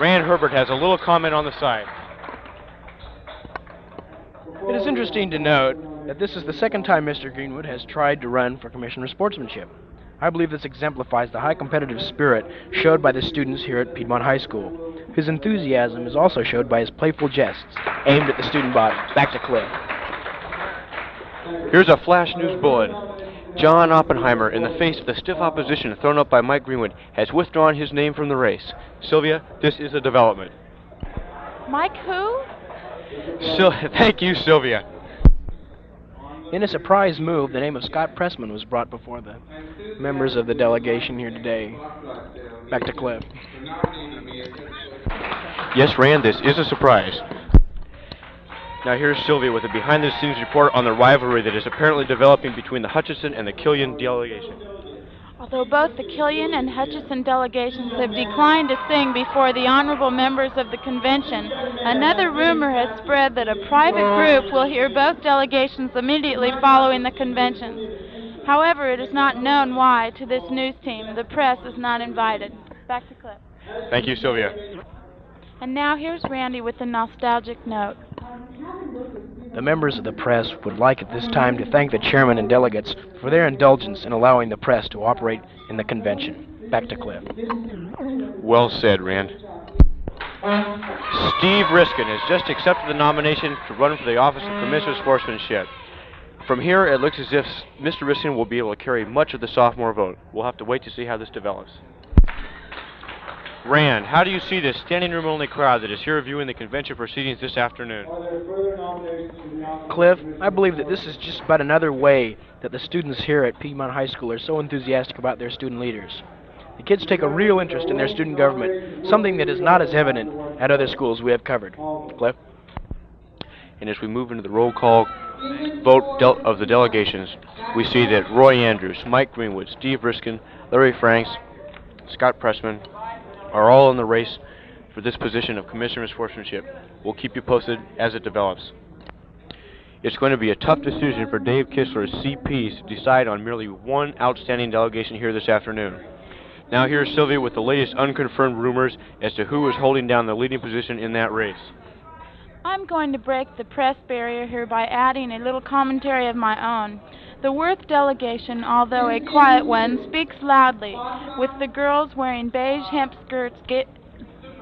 Rand Herbert has a little comment on the side. It is interesting to note that this is the second time Mr. Greenwood has tried to run for Commissioner of Sportsmanship. I believe this exemplifies the high competitive spirit showed by the students here at Piedmont High School. His enthusiasm is also showed by his playful jests aimed at the student body. Back to Cliff. Here's a flash news bulletin. John Oppenheimer, in the face of the stiff opposition thrown up by Mike Greenwood, has withdrawn his name from the race. Sylvia, this is a development. Mike who? Thank you, Sylvia. In a surprise move, the name of Scott Pressman was brought before the members of the delegation here today. Back to Cliff. Yes, Rand, this is a surprise. Now here's Sylvia with a behind-the-scenes report on the rivalry that is apparently developing between the Hutchinson and the Killian delegation. Although both the Killian and Hutchinson delegations have declined to sing before the honorable members of the convention, another rumor has spread that a private group will hear both delegations immediately following the convention. However, it is not known why, to this news team, the press is not invited. Back to Cliff. Thank you, Sylvia. And now here's Randy with a nostalgic note. The members of the press would like at this time to thank the chairman and delegates for their indulgence in allowing the press to operate in the convention. Back to Cliff. Well said, Rand. Steve Riskin has just accepted the nomination to run for the office of Commissioner of Sportsmanship. From here, it looks as if Mr. Riskin will be able to carry much of the sophomore vote. We'll have to wait to see how this develops. Rand, how do you see this standing room only crowd that is here viewing the convention proceedings this afternoon? Cliff, I believe that this is just about another way that the students here at Piedmont High School are so enthusiastic about their student leaders. The kids take a real interest in their student government, something that is not as evident at other schools we have covered. Cliff? And as we move into the roll call vote of the delegations, we see that Roy Andrews, Mike Greenwood, Steve Riskin, Larry Franks, Scott Pressman are all in the race for this position of Commissioner of Sportsmanship. We'll keep you posted as it develops. It's going to be a tough decision for Dave Kistler's CPs to decide on merely one outstanding delegation here this afternoon. Now here's Sylvia with the latest unconfirmed rumors as to who is holding down the leading position in that race. I'm going to break the press barrier here by adding a little commentary of my own. The Worth delegation, although a quiet one, speaks loudly, with the girls wearing beige hemp skirts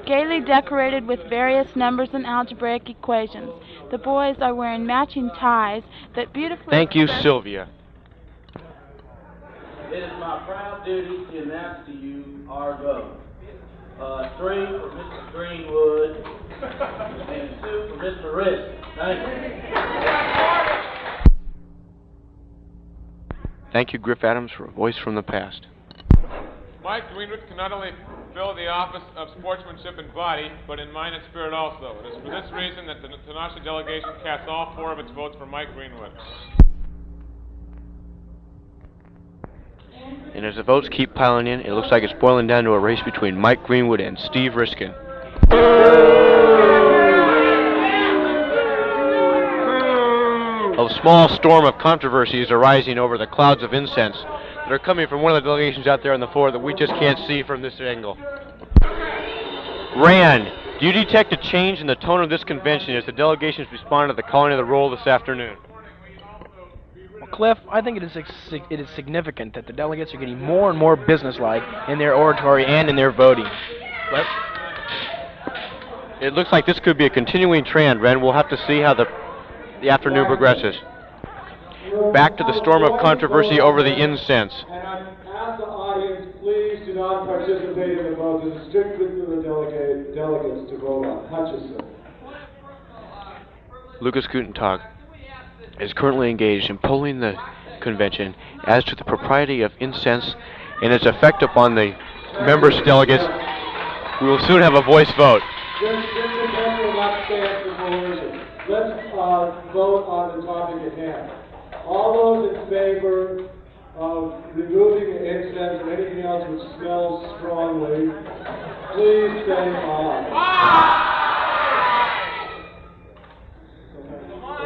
gaily decorated with various numbers and algebraic equations. The boys are wearing matching ties that beautifully... Thank you, Sylvia. It is my proud duty to announce to you our vote. 3 for Mr. Greenwood and 2 for Mr. Risk. Thank you. Thank you, Griff Adams, for a voice from the past. Mike Greenwood can not only fill the office of sportsmanship in body, but in mind and spirit also. It is for this reason that the Tenasha delegation casts all 4 of its votes for Mike Greenwood. And as the votes keep piling in, it looks like it's boiling down to a race between Mike Greenwood and Steve Riskin. A small storm of controversy is arising over the clouds of incense that are coming from one of the delegations out there on the floor that we just can't see from this angle. Rand, do you detect a change in the tone of this convention as the delegations respond to the calling of the roll this afternoon? Well, Cliff, I think it is significant that the delegates are getting more and more businesslike in their oratory and in their voting. Cliff? It looks like this could be a continuing trend, Rand. We'll have to see how the afternoon progresses. Back to the storm of controversy over the incense. And I ask the audience, please do not participate in the vote. This is strictly for the delegates to vote on Hutchison. Lucas Gutentag is currently engaged in polling the convention as to the propriety of incense and its effect upon the members' delegates. We will soon have a voice vote. Let's vote on the topic at hand. All those in favor of removing the incense and anything else which smells strongly, please say aye.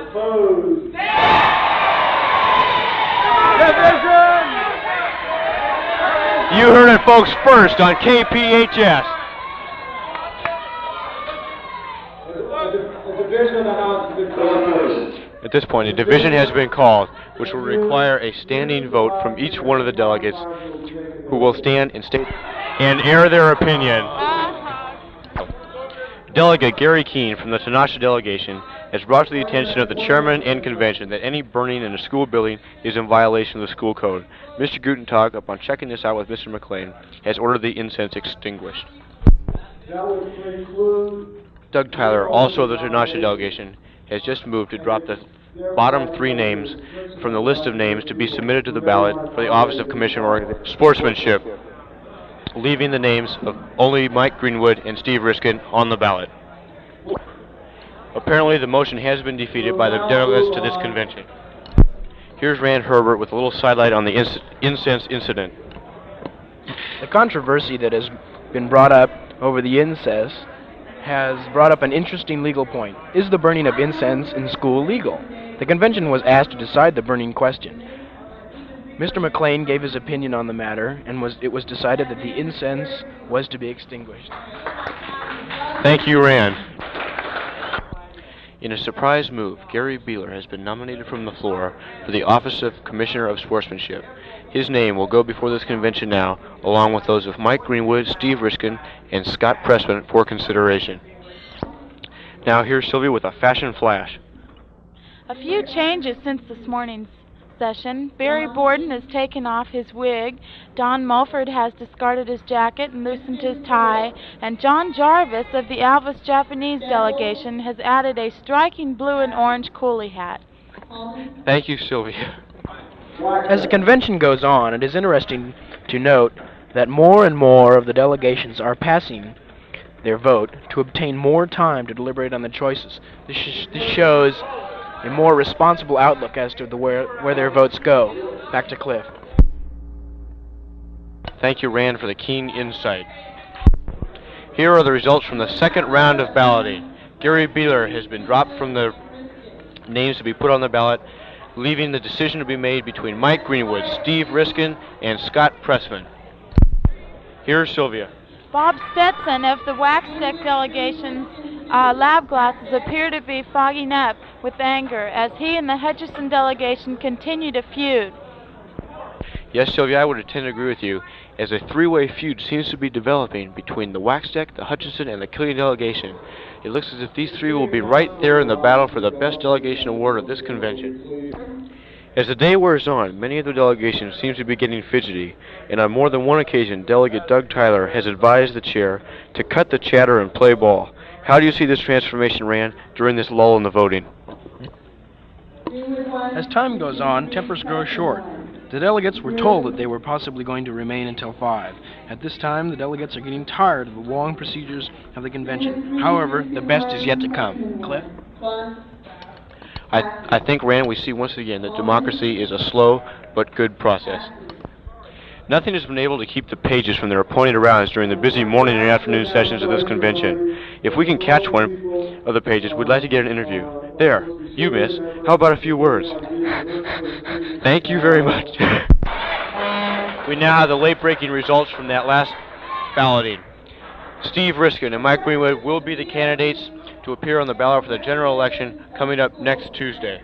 Opposed? Division! You heard it, folks, first on KPHS. a division of the House has been called. At this point, a division has been called, which will require a standing vote from each one of the delegates, who will stand and state and air their opinion. Delegate Gary Keene from the Tenasha delegation has brought to the attention of the chairman and convention that any burning in a school building is in violation of the school code. Mr. Gutentag, upon checking this out with Mr. McLean, has ordered the incense extinguished. That would include Doug Tyler, also of the Tenasha delegation, has just moved to drop the bottom 3 names from the list of names to be submitted to the ballot for the Office of Commissioner of Sportsmanship, leaving the names of only Mike Greenwood and Steve Riskin on the ballot. Apparently, the motion has been defeated by the delegates to this convention. Here's Rand Herbert with a little sidelight on the incense incident. The controversy that has been brought up over the incense has brought up an interesting legal point. Is the burning of incense in school legal? The convention was asked to decide the burning question. Mr. McLean gave his opinion on the matter, and it was decided that the incense was to be extinguished. Thank you, Rand. In a surprise move, Gary Beeler has been nominated from the floor for the Office of Commissioner of Sportsmanship. His name will go before this convention now, along with those of Mike Greenwood, Steve Riskin, and Scott Pressman for consideration. Now here's Sylvia with a fashion flash. A few changes since this morning's session. Barry Borden has taken off his wig, Don Mulford has discarded his jacket and loosened his tie, and John Jarvis of the Alvis Japanese delegation has added a striking blue and orange coolie hat. Thank you, Sylvia. As the convention goes on, it is interesting to note that more and more of the delegations are passing their vote to obtain more time to deliberate on the choices. This shows a more responsible outlook as to where their votes go. Back to Cliff. Thank you, Rand, for the keen insight. Here are the results from the second round of balloting. Gary Beeler has been dropped from the names to be put on the ballot, leaving the decision to be made between Mike Greenwood, Steve Riskin, and Scott Pressman. Here's Sylvia. Bob Stetson of the Wax Stick delegation's lab glasses appear to be fogging up with anger as he and the Hutchison delegation continue to feud. Yes, Sylvia, I would tend to agree with you, as a three-way feud seems to be developing between the Wax Stick, the Hutchison, and the Killian delegation. It looks as if these three will be right there in the battle for the best delegation award of this convention. As the day wears on, many of the delegations seem to be getting fidgety, and on more than one occasion, Delegate Doug Tyler has advised the chair to cut the chatter and play ball. How do you see this transformation, Rand, during this lull in the voting? As time goes on, tempers grow short. The delegates were told that they were possibly going to remain until 5. At this time, the delegates are getting tired of the long procedures of the convention. However, the best is yet to come. Cliff? I think, Rand, we see once again that democracy is a slow but good process. Nothing has been able to keep the pages from their appointed rounds during the busy morning and afternoon sessions of this convention. If we can catch one of the pages, we'd like to get an interview. There, you miss. How about a few words? Thank you very much. We now have the late-breaking results from that last balloting. Steve Riskin and Mike Greenwood will be the candidates to appear on the ballot for the general election coming up next Tuesday.